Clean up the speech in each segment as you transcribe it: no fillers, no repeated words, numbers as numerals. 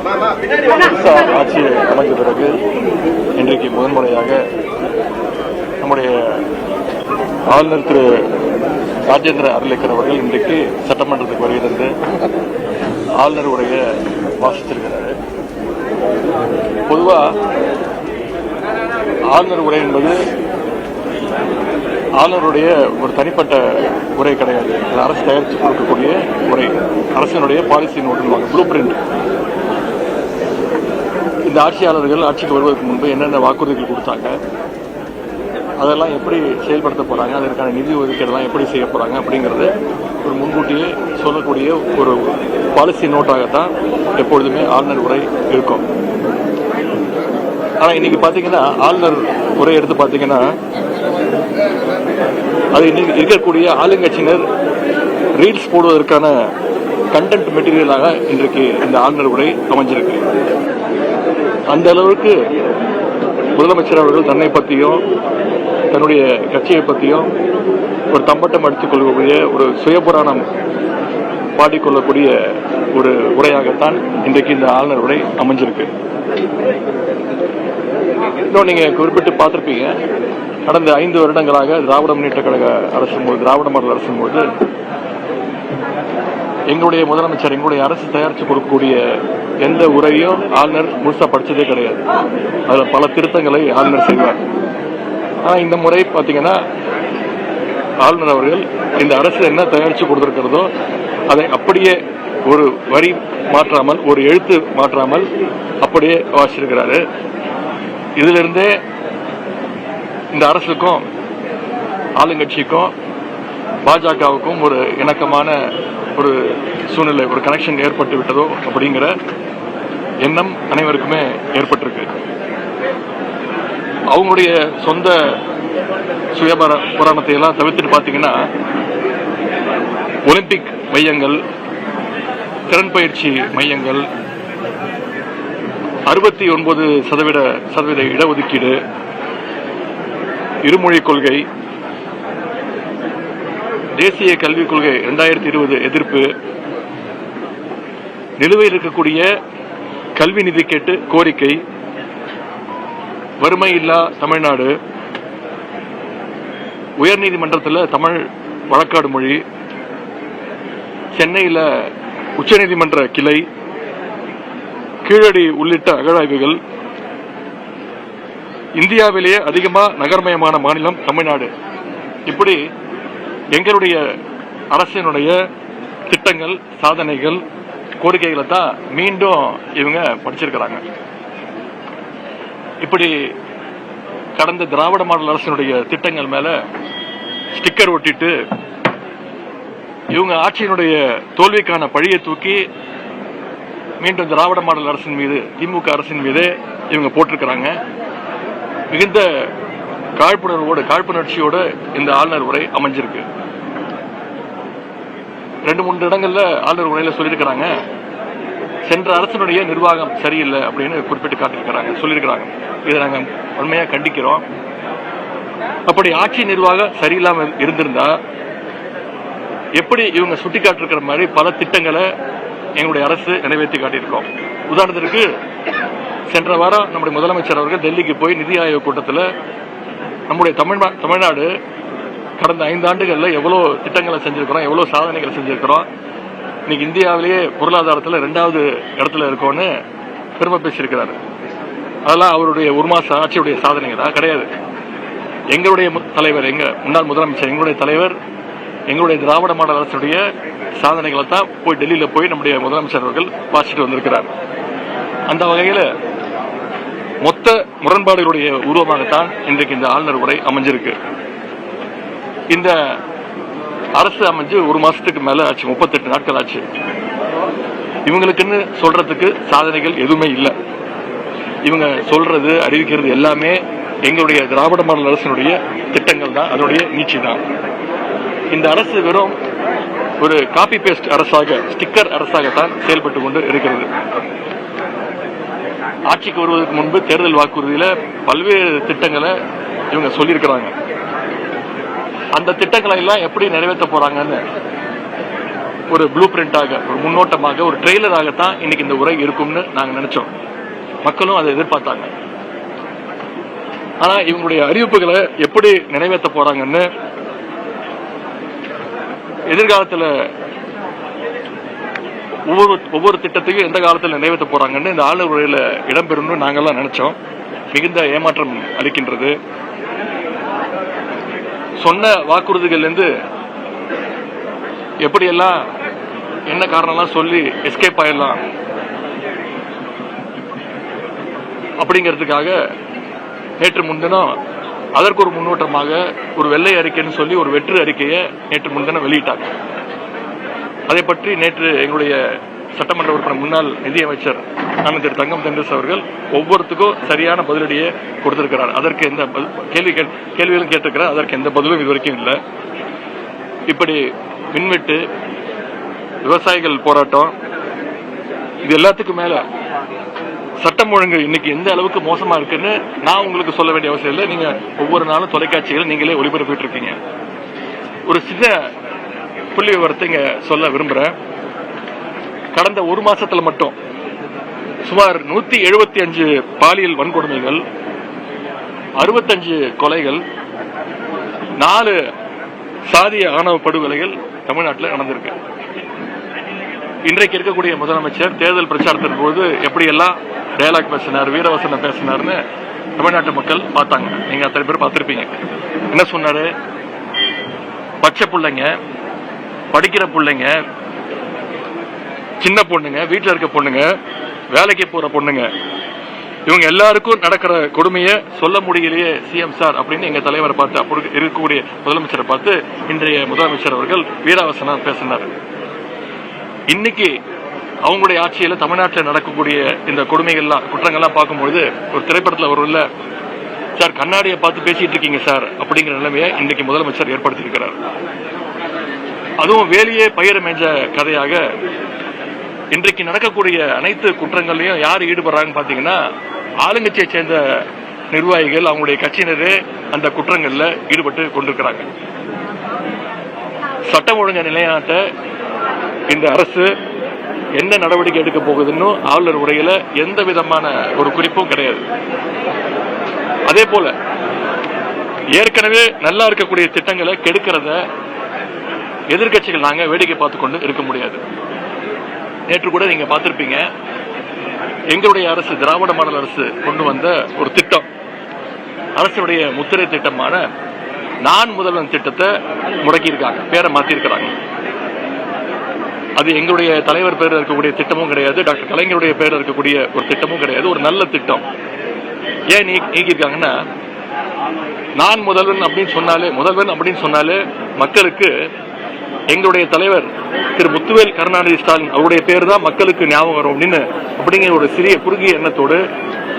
ஆட்சி அமைந்த பிறகு இன்றைக்கு முதன்முறையாக நம்முடைய ஆளுநர் திரு ராஜேந்திர அர்லேக்கர் அவர்கள் இன்றைக்கு சட்டமன்றத்துக்கு வருகை தந்து ஆளுநர் உரையை வாசித்திருக்கிறார். பொதுவா ஆளுநர் உரை என்பது ஆளுநருடைய ஒரு தனிப்பட்ட உரை கிடையாது. அரசு தயாரித்து கொடுக்கக்கூடிய உரை, அரசினுடைய பாலிசி நோட்டு, ப்ளூ பிரிண்ட். இந்த ஆட்சியாளர்கள் ஆட்சிக்கு வருவதற்கு முன்பு என்னென்ன வாக்குறுதிகள் கொடுத்தாங்க, அதெல்லாம் எப்படி செயல்படுத்த போறாங்க, அதற்கான நிதி ஒதுக்கீடெல்லாம் எப்படி செய்ய போறாங்க அப்படிங்கறது ஒரு முன்கூட்டியே சொல்லக்கூடிய ஒரு பாலிசி நோட்டாகத்தான் எப்பொழுதுமே ஆளுநர் உரை இருக்கும். ஆனா இன்னைக்கு பாத்தீங்கன்னா ஆளுநர் உரை எடுத்து பாத்தீங்கன்னா அது இன்னைக்கு இருக்கக்கூடிய ஆளுங்கட்சியினர் ரீல்ஸ் போடுவதற்கான கண்டென்ட் மெட்டீரியலாக இன்றைக்கு இந்த ஆளுநர் உரை அமைஞ்சிருக்கு. அந்த அளவுக்கு முதலமைச்சர் அவர்கள் தன்னை பற்றியும் தன்னுடைய கட்சியை பற்றியும் ஒரு தம்பட்டம் அடித்துக் கொள்ளக்கூடிய ஒரு சுயபுராணம் பாடிக்கொள்ளக்கூடிய ஒரு உரையாகத்தான் இன்றைக்கு இந்த ஆளுநர் உரை அமைஞ்சிருக்கு. இன்னும் நீங்க குறிப்பிட்டு பார்த்திருப்பீங்க, கடந்த 5 வருடங்களாக திராவிட முன்னேற்ற கழக அரசு போது, திராவிட மாடல் அரசு போது எங்களுடைய முதலமைச்சர், எங்களுடைய அரசு தயாரித்து கொடுக்கக்கூடிய எந்த உரையும் ஆளுநர் முழுசா படிச்சதே கிடையாது. அதுல பல திருத்தங்களை ஆளுநர் செய்வார். ஆனா இந்த முறை பாத்தீங்கன்னா ஆளுநர் அவர்கள் இந்த அரசு என்ன தயாரித்து கொடுத்திருக்கிறதோ அதை அப்படியே ஒரு வரி மாற்றாமல், ஒரு எழுத்து மாற்றாமல் அப்படியே வாசிச்சிருக்கிறாரு. இதுல இருந்தே இந்த அரசுக்கும் ஆளுங்கட்சிக்கும் பாஜகவுக்கும் ஒரு இணக்கமான ஒரு சூழ்நிலை, ஒரு கனெக்ஷன் ஏற்பட்டு விட்டதோ அப்படிங்கிற எண்ணம் அனைவருக்குமே ஏற்பட்டிருக்கு. அவங்களுடைய சொந்த சுயபுராணத்தை எல்லாம் தவிர்த்துட்டு பாத்தீங்கன்னா ஒலிம்பிக் மையங்கள், திறன் பயிற்சி மையங்கள், 69% இடஒதுக்கீடு, இருமொழி கொள்கை, தேசிய கல்விக் கொள்கை 2020 எதிர்ப்பு, நிலுவையில் இருக்கக்கூடிய கல்வி நிதி கேட்டு கோரிக்கை, வறுமை இல்லா தமிழ்நாடு, உயர்நீதிமன்றத்தில் தமிழ் வழக்காடு மொழி, சென்னையில் உச்சநீதிமன்ற கிளை, கீழடி உள்ளிட்ட அகழாய்வுகள், இந்தியாவிலேயே அதிகமாக நகர்மயமான மாநிலம் தமிழ்நாடு. இப்படி எங்களுடைய அரசினுடைய திட்டங்கள், சாதனைகள், கோரிக்கைகளை தான் மீண்டும் இவங்க படிச்சிருக்கிறாங்க. இப்படி கடந்த திராவிட மாடல் அரசினுடைய திட்டங்கள் மேல ஸ்டிக்கர் ஒட்டிட்டு இவங்க ஆட்சியினுடைய தோல்விக்கான பழியை தூக்கி மீண்டும் திராவிட மாடல் அரசின் மீது, திமுக அரசின் மீது இவங்க போட்டிருக்கிறாங்க. மிகுந்த காழ்ப்புணர்ச்சியோடு இந்த ஆளுநர் உரை அமைஞ்சிருக்கு. 2-3 இடங்கள்ல ஆளுநர் உரையில சொல்லியிருக்கிறாங்க, சென்ற அரசினுடைய நிர்வாகம் சரியில்லை அப்படின்னு குறிப்பிட்டு காட்டியிருக்கிறாங்க, சொல்லியிருக்கிறாங்க. இதை நாங்கள் உண்மையா கண்டிக்கிறோம். அப்படி ஆட்சி நிர்வாகம் சரியில்லாமல் இருந்திருந்தா எப்படி இவங்க சுட்டிக்காட்டிருக்கிற மாதிரி பல திட்டங்களை எங்களுடைய அரசு நிறைவேற்றி காட்டியிருக்கோம். உதாரணத்திற்கு சென்ற வாரம் நம்முடைய முதலமைச்சர் அவர்கள் டெல்லிக்கு போய் நிதி ஆயோக் கூட்டத்தில் நம்முடைய தமிழ்நாடு கடந்த 5 ஆண்டுகள்ல எவ்வளவு திட்டங்களை செஞ்சிருக்கிறோம், எவ்வளவு சாதனைகளை செஞ்சிருக்கிறோம், இன்னைக்கு இந்தியாவிலேயே பொருளாதாரத்தில் 2வது இடத்துல இருக்கோன்னு பெருமை பேசியிருக்கிறாரு. அதெல்லாம் அவருடைய 1 மாச ஆட்சியுடைய சாதனைகளா? கிடையாது. எங்களுடைய தலைவர், எங்க முன்னாள் முதலமைச்சர், எங்களுடைய தலைவர், எங்களுடைய திராவிட மாடல் அரசுடைய சாதனைகளை தான் போய் டெல்லியில போய் நம்முடைய முதலமைச்சர் அவர்கள் வாசிட்டு வந்திருக்கிறார். அந்த வகையில் மொத்த முரண்பாடுகளுடைய உருவமாகத்தான் இன்றைக்கு இந்த ஆளுநர் உரை அமைஞ்சிருக்கு. இந்த அரசு அமைஞ்சு 1 மாசத்துக்கு மேல ஆச்சு, 38 நாட்கள் ஆச்சு. இவங்களுக்குன்னு சொல்றதுக்கு சாதனைகள் எதுவுமே இல்லை. இவங்க சொல்றது, அறிவிக்கிறது எல்லாமே எங்களுடைய திராவிட மாடல் அரசினுடைய திட்டங்கள் தான், அதனுடைய நீட்சி தான். இந்த அரசு வெறும் ஒரு காப்பி பேஸ்ட் அரசாக, ஸ்டிக்கர் அரசாகத்தான் செயல்பட்டு கொண்டு இருக்கிறது. ஆட்சிக்கு வருவதற்கு முன்பு தேர்தல் வாக்குறுதியில பல்வேறு திட்டங்களை இவங்க சொல்லியிருக்கிறாங்க. அந்த திட்டங்களை எல்லாம் எப்படி நிறைவேற்ற போறாங்கன்னு ஒரு ப்ளூ பிரிண்டாக, ஒரு முன்னோட்டமாக, ஒரு ட்ரெய்லராகத்தான் இன்னைக்கு இந்த உரை இருக்கும்னு நாங்க நினைச்சோம். மக்களும் அதை எதிர்பார்த்தாங்க. ஆனா இவங்களுடைய அறிவிப்புகளை எப்படி நிறைவேற்ற போறாங்கன்னு, எதிர்காலத்துல ஒவ்வொரு திட்டத்தையும் எந்த காலத்தில் நிறைவேற்ற போறாங்கன்னு இந்த ஆளுநர் உரையில இடம்பெறும்னு நாங்கெல்லாம் நினைச்சோம். மிகுந்த ஏமாற்றம் அளிக்கின்றது. சொன்ன வாக்குறுதிகள் இருந்து எப்படியெல்லாம் என்ன காரணம்லாம் சொல்லி எஸ்கேப் ஆயிடலாம் அப்படிங்கிறதுக்காக நேற்று முன்தினம் அதற்கு ஒரு முன்னோட்டமாக ஒரு வெள்ளை அறிக்கைன்னு சொல்லி ஒரு வெற்று அறிக்கையை நேற்று முன்தினம் வெளியிட்டாங்க. அதை பற்றி நேற்று எங்களுடைய சட்டமன்ற உறுப்பினர் முன்னாள் நிதியமைச்சர் திரு தங்கம் தென்னரசு அவர்கள் ஒவ்வொருத்துக்கும் சரியான பதிலடியை கொடுத்திருக்கிறார். அதற்கு எந்த கேள்விகளும் கேட்டிருக்கிறார். அதற்கு எந்த பதிலும் இதுவரைக்கும் இல்லை. இப்படி மின்வெட்டு, விவசாயிகள் போராட்டம், இது எல்லாத்துக்கும் மேல சட்டம் ஒழுங்கு இன்னைக்கு எந்த அளவுக்கு மோசமா இருக்குன்னு நான் உங்களுக்கு சொல்ல வேண்டிய அவசியம் இல்லை. நீங்க ஒவ்வொரு நாளும் தொலைக்காட்சிகள் நீங்களே ஒளிபரப்பிட்டு இருக்கீங்க. ஒரு சின்ன புள்ளி விவரத்தை இங்க சொல்ல விரும்புறேன். கடந்த ஒரு மாசத்துல மட்டும் சுமார் 175 பாலியல் வன்கொடுமைகள், 65 கொலைகள், 4 சாதிய ஆணவ படுகொலைகள் தமிழ்நாட்டில் நடந்திருக்கு. இன்றைக்கு இருக்கக்கூடிய முதலமைச்சர் தேர்தல் பிரச்சாரத்தின் போது எப்படியெல்லாம் டயலாக் பேசினார், வீரவசனம் பேசினார்னு தமிழ்நாட்டு மக்கள் பார்த்தாங்க. நீங்க அத்தனை பேர் பார்த்திருப்பீங்க. என்ன சொன்னாரு? பச்சை பிள்ளைங்க, படிக்கிற பிள்ளைங்க, சின்ன பொண்ணுங்க, வீட்டில் இருக்க பொண்ணுங்க, வேலைக்கு போற பொண்ணுங்க, இவங்க எல்லாருக்கும் நடக்கிற கொடுமையை சொல்ல முடியலையே சிஎம் சார் அப்படின்னு எங்க தலைவரை பார்த்து, அப்படி இருக்கக்கூடிய முதலமைச்சரை பார்த்து இன்றைய முதலமைச்சர் அவர்கள் வீராவசனம் பேசினார். இன்னைக்கு அவங்களுடைய ஆட்சியில தமிழ்நாட்டில் நடக்கக்கூடிய இந்த கொடுமைகள்லாம், குற்றங்கள்லாம் பார்க்கும்போது ஒரு திரைப்படத்தில் வரும்ல சார், கண்ணாடியை பார்த்து பேசிட்டு இருக்கீங்க சார் அப்படிங்கிற நிலைமையை இன்னைக்கு முதலமைச்சர் ஏற்படுத்தியிருக்கிறார். அதுவும் வேலையே பயிர் மேஞ்ச கதையாக இன்றைக்கு நடக்கக்கூடிய அனைத்து குற்றங்களையும் யார் ஈடுபடுறாங்கன்னு பாத்தீங்கன்னா, ஆளுங்கட்சியை சேர்ந்த நிர்வாகிகள், அவங்களுடைய கட்சியினரே அந்த குற்றங்கள்ல ஈடுபட்டு கொண்டிருக்கிறாங்க. சட்டம் ஒழுங்கு நிலைநாட்ட இந்த அரசு என்ன நடவடிக்கை எடுக்க போகுதுன்னு ஆளுநர் உரையில எந்த விதமான ஒரு குறிப்பும் கிடையாது. அதே போல ஏற்கனவே நல்லா இருக்கக்கூடிய திட்டங்களை கெடுக்கிறத எதிர்கட்சிகள் நாங்க வேடிக்கை பார்த்து கொண்டு இருக்க முடியாது. நேற்று கூட நீங்க பார்த்திருப்பீங்க, எங்களுடைய அரசு, திராவிட மாடல் அரசு கொண்டு வந்த ஒரு திட்டம், அரசுடைய முத்திரை திட்டமான நான் முதல்வன் திட்டத்தை முடக்கியிருக்காங்க, பேரை மாத்திருக்கிறாங்க. அது எங்களுடைய தலைவர் பேர் இருக்கக்கூடிய திட்டமும் கிடையாது, டாக்டர் கலைஞருடைய பேர் இருக்கக்கூடிய ஒரு திட்டமும் கிடையாது. ஒரு நல்ல திட்டம். ஏன் நீக்கியிருக்காங்கன்னா, நான் முதல்வன் அப்படின்னு சொன்னாலே மக்களுக்கு எங்களுடைய தலைவர் திரு முத்துவேல் கருணாநிதி ஸ்டாலின் அவருடைய பேர் தான் மக்களுக்கு ஞாபகம் வரும் அப்படின்னு அப்படிங்கிற ஒரு சிறிய குறுகிய எண்ணத்தோடு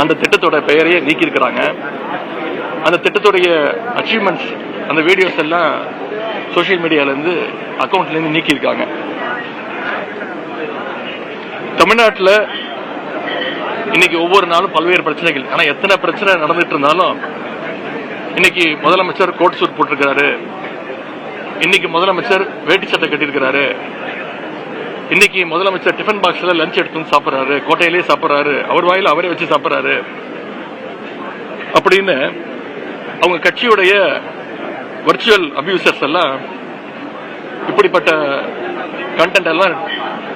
அந்த திட்டத்தோட பெயரையே நீக்கியிருக்கிறாங்க. அந்த திட்டத்துடைய அச்சீவ்மெண்ட்ஸ், அந்த வீடியோஸ் எல்லாம் சோசியல் மீடியால இருந்து, அக்கௌண்ட்ல இருந்து நீக்கியிருக்காங்க. தமிழ்நாட்டில் இன்னைக்கு ஒவ்வொரு நாளும் பல்வேறு பிரச்சனைகள். ஆனா எத்தனை பிரச்சனை நடந்துட்டு இருந்தாலும் இன்னைக்கு முதலமைச்சர் கோட் சூட் போட்டிருக்கிறாரு, இன்னைக்கு முதலமைச்சர் வேட்டி சட்டை கட்டியிருக்கிறாரு, இன்னைக்கு முதலமைச்சர் டிஃபன் பாக்ஸ்ல லஞ்ச் எடுத்து சாப்பிடுறாரு, கோட்டையிலேயே சாப்பிடுறாரு, அவர் வாயில அவரே வச்சு சாப்பிடுறாரு அப்படின்னு அவங்க கட்சியுடைய வர்ச்சுவல் அபியூசர்ஸ் எல்லாம் இப்படிப்பட்ட கண்டென்ட் எல்லாம்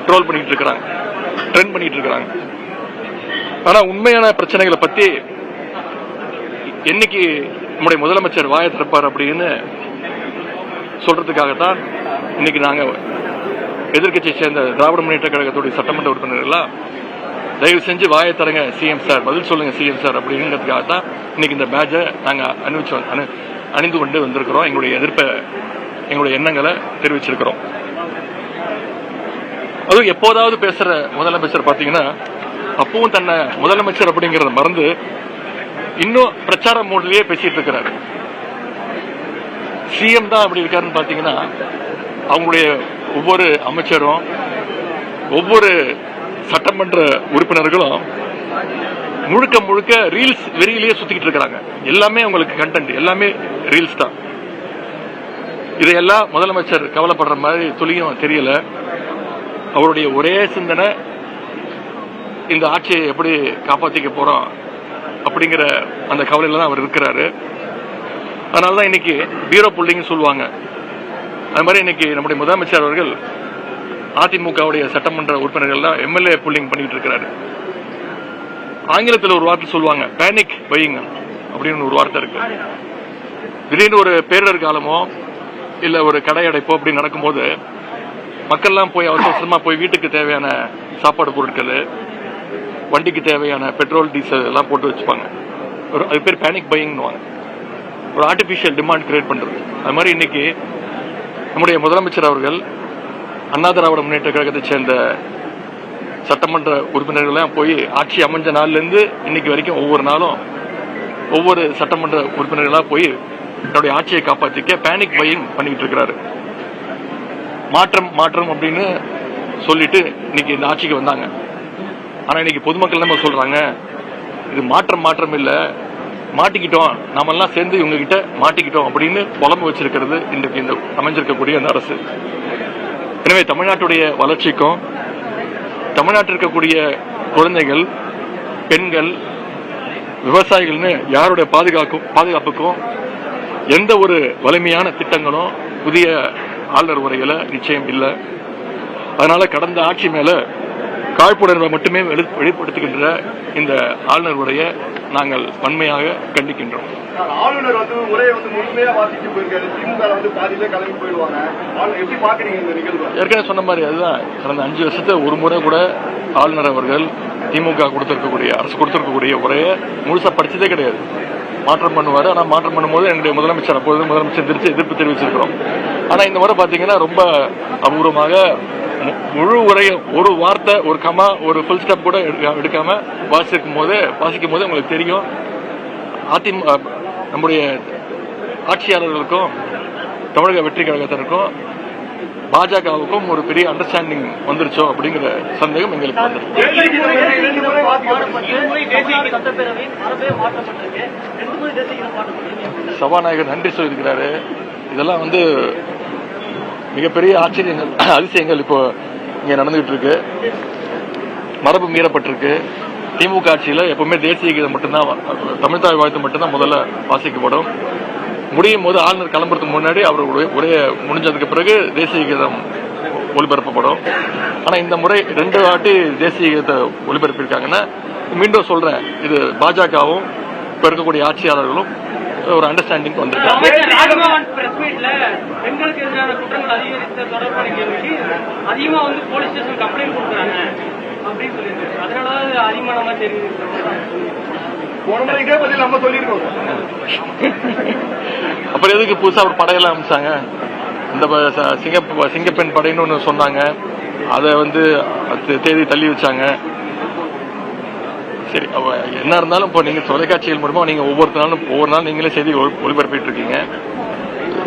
ட்ரோல் பண்ணிட்டு இருக்காங்க, ட்ரெண்ட் பண்ணிட்டு இருக்காங்க. ஆனா உண்மையான பிரச்சனைகளை பத்தி என்னைக்கு நம்முடைய முதலமைச்சர் வாயை திறப்பார் அப்படின்னு சொல்றதுக்காகத்தான் இன்னைக்கு நாங்க எதிர்கட்சியை சேர்ந்த திராவிட முன்னேற்ற கழகத்துடைய சட்டமன்ற உறுப்பினர்கள் தயவு செஞ்சு வாயை தரங்க சிஎம் சார், பதில் சொல்லுங்க சிஎம் சார் அப்படிங்கிறதுக்காகத்தான் இன்னைக்கு இந்த பேட்சை நாங்க அணிந்து கொண்டு வந்திருக்கிறோம். எங்களுடைய எதிர்ப்பை, எங்களுடைய எண்ணங்களை தெரிவிச்சிருக்கிறோம். அதுவும் எப்போதாவது பேசுற முதலமைச்சர் பாத்தீங்கன்னா, அப்பவும் தன்னை முதலமைச்சர் அப்படிங்கறத மறந்து இன்னும் பிரச்சார மோட்லயே பேசிட்டு இருக்கிறாரு. சிஎம் தான் அப்படி இருக்காருன்னு பாத்தீங்கன்னா, அவங்களுடைய ஒவ்வொரு அமைச்சரும், ஒவ்வொரு சட்டமன்ற உறுப்பினர்களும் முழுக்க முழுக்க ரீல்ஸ் வெறியிலேயே சுத்திக்கிட்டு இருக்கிறாங்க. எல்லாமே உங்களுக்கு கண்டென்ட், எல்லாமே ரீல்ஸ் தான். இதையெல்லாம் முதலமைச்சர் கவலைப்படுற மாதிரி துளியும் தெரியல. அவருடைய ஒரே சிந்தனை இந்த ஆட்சியை எப்படி காப்பாற்றிக்க போறோம் அப்படிங்கிற அந்த கவலையில தான் அவர் இருக்கிறாரு. அதனாலதான் இன்னைக்கு பீரோ புல்லிங் சொல்லுவாங்க. அது மாதிரி இன்னைக்கு நம்முடைய முதலமைச்சர் அவர்கள் அதிமுகவுடைய சட்டமன்ற உறுப்பினர்கள் தான் எம்எல்ஏ புல்லிங் பண்ணிட்டு இருக்கிறாரு. ஆங்கிலத்தில் ஒரு வார்த்தை சொல்லுவாங்க, பேனிக் பையிங் அப்படின்னு ஒரு வார்த்தை இருக்கு. திடீர்னு ஒரு பேரிடர் காலமோ இல்ல ஒரு கடை அடைப்போ அப்படி நடக்கும்போது மக்கள்லாம் போய் அவசரமா போய் வீட்டுக்கு தேவையான சாப்பாடு பொருட்கள், வண்டிக்கு தேவையான பெட்ரோல் டீசல் எல்லாம் போட்டு வச்சுப்பாங்க. அது பேர் பேனிக் பையிங்னுவாங்க. ஒரு ஆர்டிபிஷியல் டிமாண்ட் கிரியேட் பண்றது. அது மாதிரி இன்னைக்கு நம்முடைய முதலமைச்சர் அவர்கள் அண்ணா திராவிட முன்னேற்ற கழகத்தை சேர்ந்த சட்டமன்ற உறுப்பினர்கள்லாம் போய் ஆட்சி அமைஞ்ச நாள்ல இருந்து இன்னைக்கு வரைக்கும் ஒவ்வொரு நாளும் ஒவ்வொரு சட்டமன்ற உறுப்பினர்களா போய் தன்னுடைய ஆட்சியை காப்பாற்றிக்க பேனிக் பையிங் பண்ணிட்டு இருக்கிறாரு. மாற்றம் மாற்றம் அப்படின்னு சொல்லிட்டு இன்னைக்கு இந்த ஆட்சிக்கு வந்தாங்க. ஆனா இன்னைக்கு பொதுமக்கள் நம்ம சொல்றாங்க, இது மாற்றம் மாற்றம் இல்ல, மாட்டிக்கிட்டோம், நாம எல்லாம் சேர்ந்து இவங்க கிட்ட மாட்டிக்கிட்டோம் அப்படின்னு புலம்பு வச்சிருக்கிறது இன்றைக்கு இந்த அமைஞ்சிருக்கக்கூடிய அந்த அரசு. எனவே தமிழ்நாட்டுடைய வளர்ச்சிக்கும் தமிழ்நாட்டில் இருக்கக்கூடிய குழந்தைகள், பெண்கள், விவசாயிகள்னு யாருடைய பாதுகாப்புக்கும் எந்த ஒரு வலிமையான திட்டங்களும் புதிய ஆளுநர் உரையில நிச்சயம் இல்லை. அதனால கடந்த ஆட்சி மேல காழ்ப்புணர்வை மட்டுமே வெளிப்படுத்துகின்ற இந்த ஆளுநர் உரையை நாங்கள் வன்மையாக கண்டிக்கின்றோம். ஆளுநர் உரையை முழுமையா வாசிச்சு போயிருக்காரு, திமுக பாதியிலே கிளம்பி போயிடுவாங்க. எப்படி பாக்குறீங்க இந்த நிகழ்வு? ஏற்கனவே சொன்ன மாதிரி அதுதான், கடந்த 5 வருஷத்தை ஒரு முறை கூட ஆளுநர் அவர்கள் திமுக கொடுத்திருக்கக்கூடிய அரசு கொடுத்திருக்கக்கூடிய உரையை முழுசா படிச்சதே கிடையாது. மாற்றம் பண்ணுவாரு. ஆனா மாற்றம் பண்ணும்போது என்னுடைய முதலமைச்சர் அப்போது முதலமைச்சர் எதிர்ப்பு தெரிவிச்சிருக்கிறோம். ஆனா இந்த முறை பாத்தீங்கன்னா ரொம்ப அபூர்வமாக முழு உரையை ஒரு வார்த்தை, ஒரு கமா, ஒரு ஃபுல் ஸ்டாப் கூட எடுக்காம வாசிக்கும் போது உங்களுக்கு தெரியும் நம்முடைய ஆட்சியாளர்களுக்கும் தமிழக வெற்றி கழகத்திற்கும் பாஜகவுக்கும் ஒரு பெரிய அண்டர்ஸ்டாண்டிங் வந்துருச்சோ அப்படிங்கிற சந்தேகம் எங்களுக்கு வந்துருக்கு. சபாநாயகர் நன்றி சொல்லியிருக்கிறாரு. இதெல்லாம் மிகப்பெரிய ஆச்சரியங்கள், அதிசயங்கள் இப்போ இங்க நடந்துகிட்டு இருக்கு. மரபு மீறப்பட்டிருக்கு. திமுக ஆட்சியில எப்பவுமே தேசிய கீதம் மட்டும்தான், தமிழ்தாய் வாழ்த்து மட்டும்தான் முதல்ல வாசிக்கப்படும். முடியும் போது ஆளுநர் கிளம்புறதுக்கு முன்னாடி அவருடைய உரையை முடிஞ்சதுக்கு பிறகு தேசிய கீதம் ஒளிபரப்பப்படும். ஆனா இந்த முறை 2 வாட்டி தேசிய கீதத்தை ஒளிபரப்பியிருக்காங்கன்னா, மீண்டும் சொல்றேன், இது பாஜகவும் இப்ப இருக்கக்கூடிய ஆட்சியாளர்களும் ஒரு அண்டர்ஸ்டாண்டிங் வந்திருக்காங்க. பெண்களுக்கு எதிரான குற்றங்கள் அதிகரித்த தொடர்பான கேள்விக்கு அதிகமா போலீஸ் ஸ்டேஷன் கம்ப்ளைண்ட் கொடுக்குறாங்க அப்படின்னு சொல்லியிருக்காரு. அதனால அதிகமா நம்ம தெரியும். அப்புறம் எதுக்கு புதுசா ஒரு படையெல்லாம் அமைச்சாங்க? இந்த சிங்கப்பெண் படைன்னு ஒண்ணு சொன்னாங்க, அதை தேதி தள்ளி வச்சாங்க. சரி, என்ன இருந்தாலும் இப்போ நீங்க தொலைக்காட்சிகள் மூலமா நீங்க ஒவ்வொரு நாளும் நீங்களே செய்தி ஒளிபரப்பிட்டு இருக்கீங்க.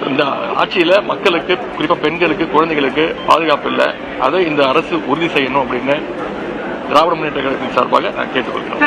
இந்த ஆட்சியில மக்களுக்கு, குறிப்பா பெண்களுக்கு, குழந்தைகளுக்கு பாதுகாப்பு இல்லை. அதை இந்த அரசு உறுதி செய்யணும் அப்படின்னு திராவிட முன்னேற்ற கழகத்தின் சார்பாக நான் கேட்டுக்கொள்கிறேன்.